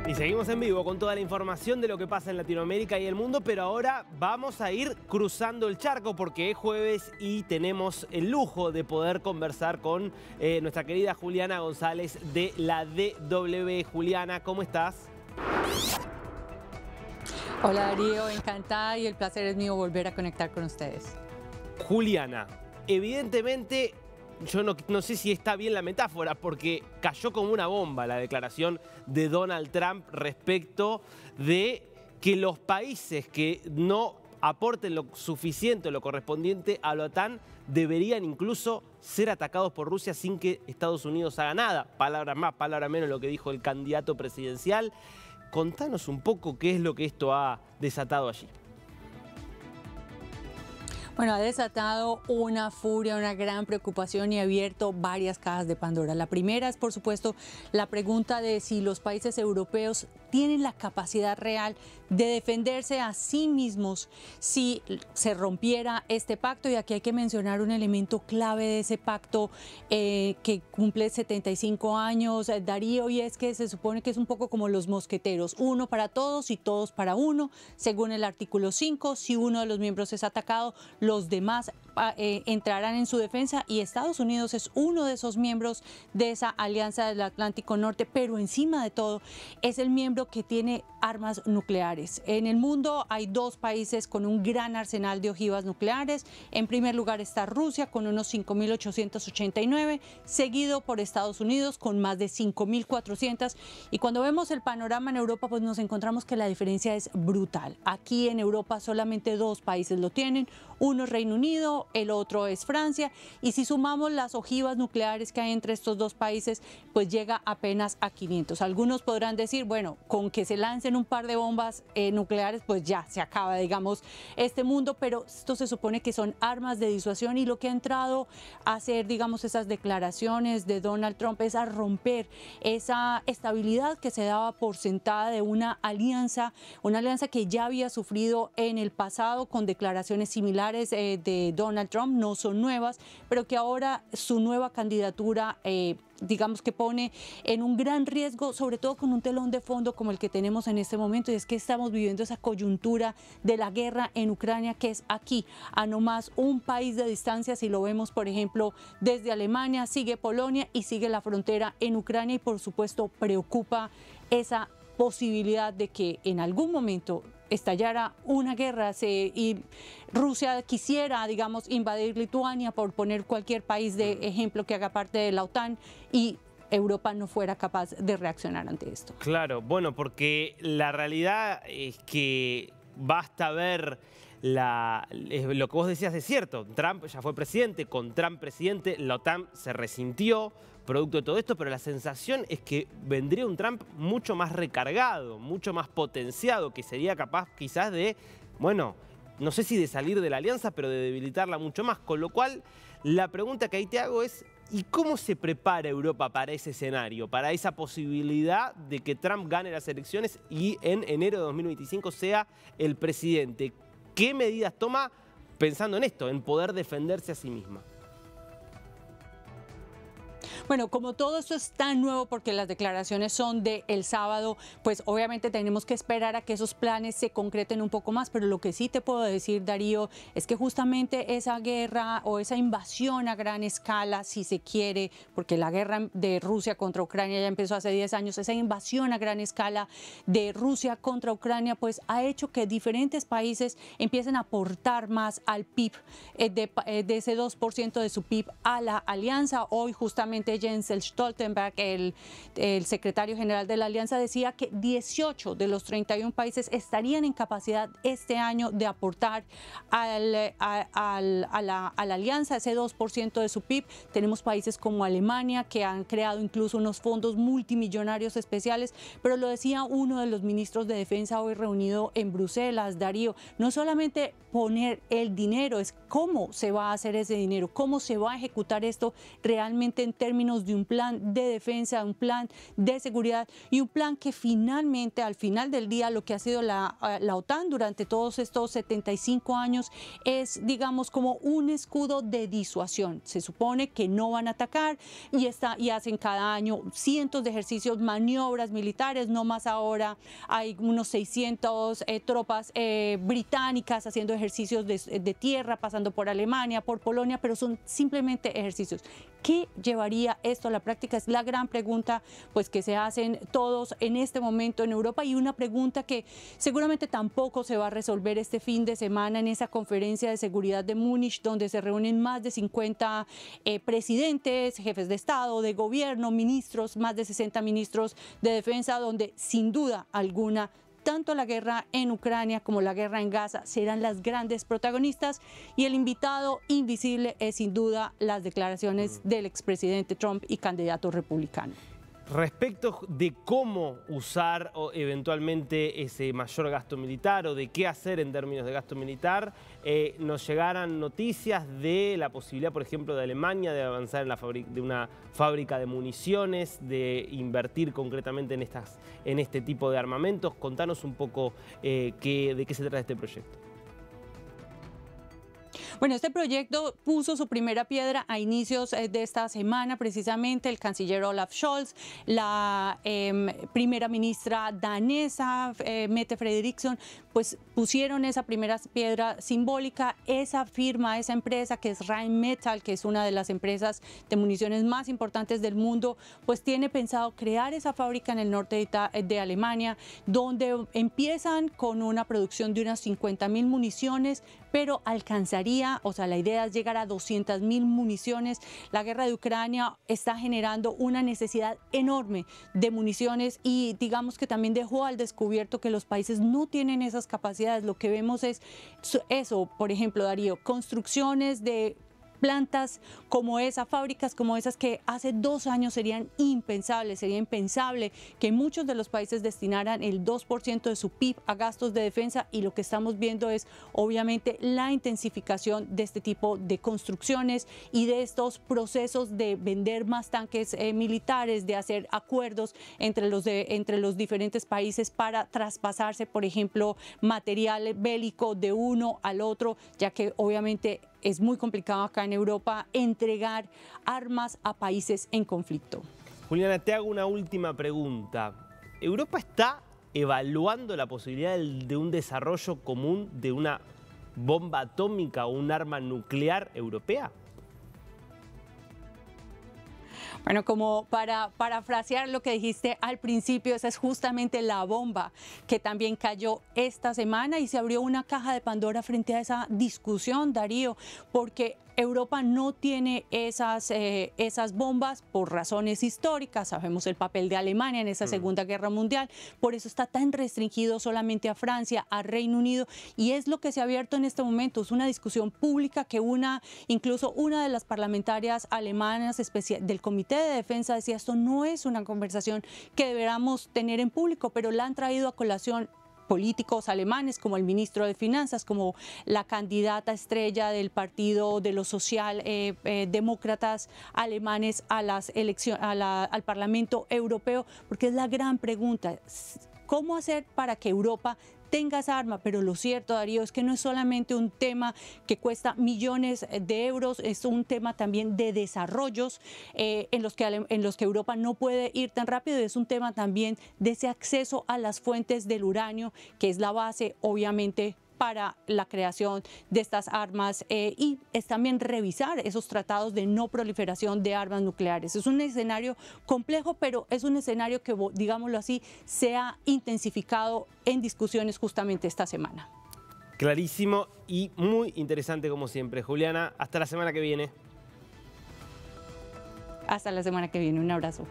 Y seguimos en vivo con toda la información de lo que pasa en Latinoamérica y el mundo, pero ahora vamos a ir cruzando el charco porque es jueves y tenemos el lujo de poder conversar con nuestra querida Juliana González de la DW. Juliana, ¿cómo estás? Hola Darío, encantada y el placer es mío volver a conectar con ustedes. Juliana, evidentemente yo no sé si está bien la metáfora porque cayó como una bomba la declaración de Donald Trump respecto de que los países que no aporten lo suficiente o lo correspondiente a la OTAN deberían incluso ser atacados por Rusia sin que Estados Unidos haga nada. Palabras más, palabras menos lo que dijo el candidato presidencial. Contanos un poco qué es lo que esto ha desatado allí. Bueno, ha desatado una furia, una gran preocupación y ha abierto varias cajas de Pandora. La primera es, por supuesto, la pregunta de si los países europeos tienen la capacidad real de defenderse a sí mismos si se rompiera este pacto. Y aquí hay que mencionar un elemento clave de ese pacto que cumple 75 años, Darío, y es que se supone que es un poco como los mosqueteros, uno para todos y todos para uno. Según el artículo 5, si uno de los miembros es atacado, los demás entrarán en su defensa, y Estados Unidos es uno de esos miembros de esa alianza del Atlántico Norte, pero encima de todo es el miembro que tiene armas nucleares. En el mundo hay dos países con un gran arsenal de ojivas nucleares. En primer lugar está Rusia con unos 5.889, seguido por Estados Unidos con más de 5.400. Y cuando vemos el panorama en Europa, pues nos encontramos que la diferencia es brutal. Aquí en Europa solamente dos países lo tienen, uno es Reino Unido, el otro es Francia, y si sumamos las ojivas nucleares que hay entre estos dos países, pues llega apenas a 500. Algunos podrán decir, bueno, con que se lancen un par de bombas nucleares, pues ya se acaba, digamos, este mundo, pero esto se supone que son armas de disuasión, y lo que ha entrado a hacer, digamos, esas declaraciones de Donald Trump es a romper esa estabilidad que se daba por sentada de una alianza que ya había sufrido en el pasado con declaraciones similares de Donald Trump, no son nuevas, pero que ahora su nueva candidatura digamos que pone en un gran riesgo, sobre todo con un telón de fondo como el que tenemos en este momento, y es que estamos viviendo esa coyuntura de la guerra en Ucrania, que es aquí, a no más un país de distancia. Si lo vemos, por ejemplo, desde Alemania, sigue Polonia y sigue la frontera en Ucrania, y por supuesto preocupa esa posibilidad de que en algún momento estallara una guerra y Rusia quisiera, digamos, invadir Lituania, por poner cualquier país de ejemplo que haga parte de la OTAN, y Europa no fuera capaz de reaccionar ante esto. Claro, bueno, porque la realidad es que basta ver lo que vos decías es cierto. Trump ya fue presidente, con Trump presidente la OTAN se resintió producto de todo esto, pero la sensación es que vendría un Trump mucho más recargado, mucho más potenciado, que sería capaz quizás de, bueno, no sé si de salir de la alianza, pero de debilitarla mucho más. Con lo cual, la pregunta que ahí te hago es, ¿y cómo se prepara Europa para ese escenario, para esa posibilidad de que Trump gane las elecciones y en enero de 2025 sea el presidente? ¿Qué medidas toma pensando en esto, en poder defenderse a sí misma? Bueno, como todo esto es tan nuevo porque las declaraciones son del sábado, pues obviamente tenemos que esperar a que esos planes se concreten un poco más, pero lo que sí te puedo decir, Darío, es que justamente esa guerra o esa invasión a gran escala, si se quiere, porque la guerra de Rusia contra Ucrania ya empezó hace 10 años, esa invasión a gran escala de Rusia contra Ucrania, pues ha hecho que diferentes países empiecen a aportar más al PIB, de ese 2% de su PIB a la alianza. Hoy justamente Jens Stoltenberg, el secretario general de la alianza, decía que 18 de los 31 países estarían en capacidad este año de aportar a la alianza ese 2% de su PIB. Tenemos países como Alemania, que han creado incluso unos fondos multimillonarios especiales, pero lo decía uno de los ministros de defensa hoy reunido en Bruselas, Darío, no solamente poner el dinero, es cómo se va a hacer ese dinero, cómo se va a ejecutar esto realmente en términos términos de un plan de defensa, un plan de seguridad y un plan que finalmente, al final del día, lo que ha sido la OTAN durante todos estos 75 años es, digamos, como un escudo de disuasión. Se supone que no van a atacar y hacen cada año cientos de ejercicios, maniobras militares, no más ahora. Hay unos 600 tropas británicas haciendo ejercicios de tierra, pasando por Alemania, por Polonia, pero son simplemente ejercicios. ¿Qué llevaría esto a la práctica? Es la gran pregunta pues, que se hacen todos en este momento en Europa y una pregunta que seguramente tampoco se va a resolver este fin de semana en esa conferencia de seguridad de Múnich, donde se reúnen más de 50 presidentes, jefes de Estado, de gobierno, ministros, más de 60 ministros de defensa, donde sin duda alguna tanto la guerra en Ucrania como la guerra en Gaza serán las grandes protagonistas y el invitado invisible es sin duda las declaraciones del expresidente Trump y candidato republicano. Respecto de cómo usar eventualmente ese mayor gasto militar o de qué hacer en términos de gasto militar, nos llegaran noticias de la posibilidad, por ejemplo, de Alemania de avanzar en una fábrica de municiones, de invertir concretamente en este tipo de armamentos. Contanos un poco de qué se trata este proyecto. Bueno, este proyecto puso su primera piedra a inicios de esta semana, precisamente el canciller Olaf Scholz, la primera ministra danesa, Mette Frederiksen, pues pusieron esa primera piedra simbólica. Esa firma, esa empresa que es Rheinmetall, que es una de las empresas de municiones más importantes del mundo, pues tiene pensado crear esa fábrica en el norte de Alemania, donde empiezan con una producción de unas 50.000 municiones, pero alcanzaría, o sea, la idea es llegar a 200.000 municiones. La guerra de Ucrania está generando una necesidad enorme de municiones y digamos que también dejó al descubierto que los países no tienen esas capacidades. Lo que vemos es eso, por ejemplo, Darío, construcciones de plantas como esa, fábricas como esas que hace 2 años serían impensables, sería impensable que muchos de los países destinaran el 2% de su PIB a gastos de defensa y lo que estamos viendo es obviamente la intensificación de este tipo de construcciones y de estos procesos de vender más tanques militares, de hacer acuerdos entre los diferentes países para traspasarse, por ejemplo, material bélico de uno al otro, ya que obviamente es muy complicado acá en Europa entregar armas a países en conflicto. Juliana, te hago una última pregunta. ¿Europa está evaluando la posibilidad de un desarrollo común de una bomba atómica o un arma nuclear europea? Bueno, como para parafrasear lo que dijiste al principio, esa es justamente la bomba que también cayó esta semana y se abrió una caja de Pandora frente a esa discusión, Darío, porque Europa no tiene esas bombas por razones históricas. Sabemos el papel de Alemania en esa Segunda Guerra Mundial. Por eso está tan restringido solamente a Francia, a Reino Unido. Y es lo que se ha abierto en este momento. Es una discusión pública que incluso una de las parlamentarias alemanas del Comité de Defensa decía esto no es una conversación que deberíamos tener en público, pero la han traído a colación políticos alemanes como el ministro de Finanzas, como la candidata estrella del partido de los socialdemócratas alemanes a las elecciones, al Parlamento Europeo, porque es la gran pregunta, ¿cómo hacer para que Europa tenga esa arma? Pero lo cierto, Darío, es que no es solamente un tema que cuesta millones de euros, es un tema también de desarrollos en los que Europa no puede ir tan rápido, y es un tema también de ese acceso a las fuentes del uranio, que es la base, obviamente, para la creación de estas armas y es también revisar esos tratados de no proliferación de armas nucleares. Es un escenario complejo, pero es un escenario que, digámoslo así, se ha intensificado en discusiones justamente esta semana. Clarísimo y muy interesante como siempre. Juliana, hasta la semana que viene. Hasta la semana que viene. Un abrazo.